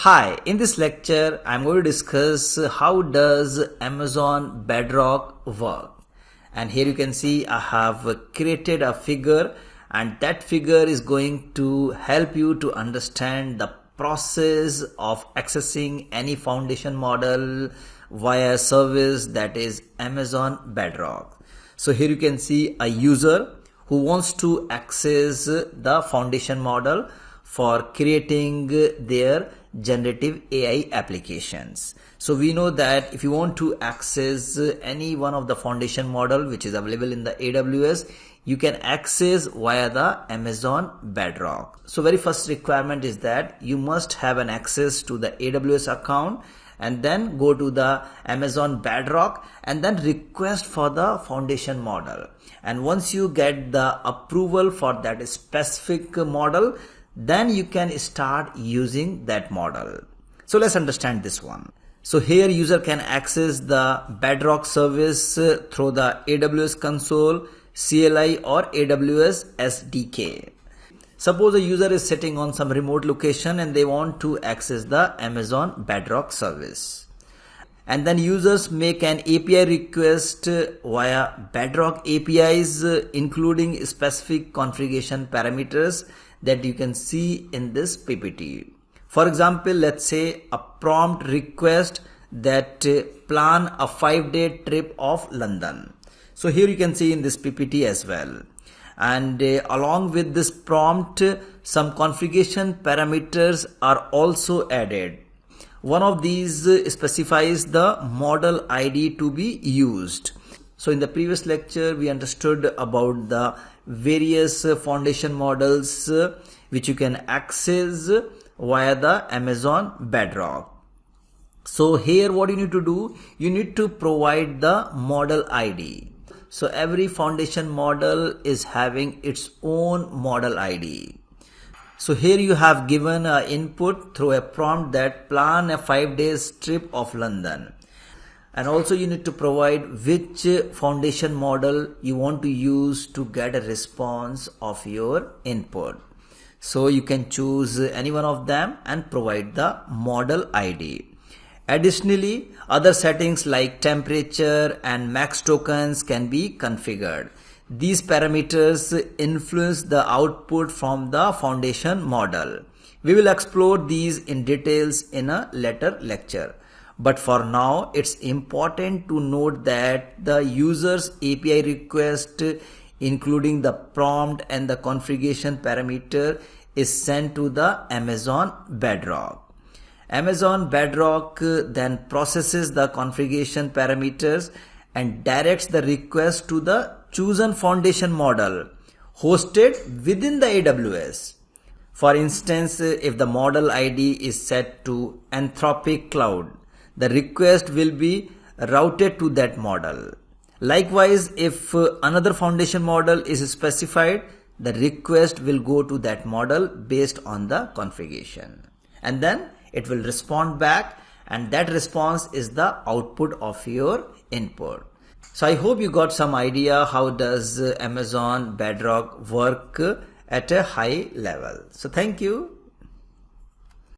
Hi, in this lecture, I'm going to discuss how does Amazon Bedrock work. And here you can see I have created a figure, and that figure is going to help you to understand the process of accessing any foundation model via a service that is Amazon Bedrock. So here you can see a user who wants to access the foundation model for creating their generative AI applications. So we know that if you want to access any one of the foundation model which is available in the AWS, you can access via the Amazon Bedrock. So very first requirement is that you must have an access to the AWS account, and then go to the Amazon Bedrock and then request for the foundation model. And once you get the approval for that specific model, then you can start using that model. So let's understand this one. So here user can access the Bedrock service through the AWS console, CLI or AWS SDK. Suppose a user is sitting on some remote location and they want to access the Amazon Bedrock service. And then users make an API request via Bedrock APIs, including specific configuration parameters that you can see in this PPT. For example, let's say a prompt request that plan a 5-day trip of London. So here you can see in this PPT as well. And along with this prompt, some configuration parameters are also added. One of these specifies the model ID to be used. So in the previous lecture, we understood about the various foundation models which you can access via the Amazon Bedrock. So here what you need to do, you need to provide the model ID. So every foundation model is having its own model ID. So here you have given an input through a prompt that plan a 5-day trip of London. And also you need to provide which foundation model you want to use to get a response of your input. So you can choose any one of them and provide the model ID. Additionally, other settings like temperature and max tokens can be configured. These parameters influence the output from the foundation model. We will explore these in details in a later lecture. But for now, it's important to note that the user's API request, including the prompt and the configuration parameter, is sent to the Amazon Bedrock. Amazon Bedrock then processes the configuration parameters and directs the request to the chosen foundation model hosted within the AWS. For instance, if the model ID is set to Anthropic Cloud, the request will be routed to that model. Likewise, if another foundation model is specified, the request will go to that model based on the configuration. And then it will respond back, and that response is the output of your input. So I hope you got some idea how does Amazon Bedrock work at a high level. So thank you.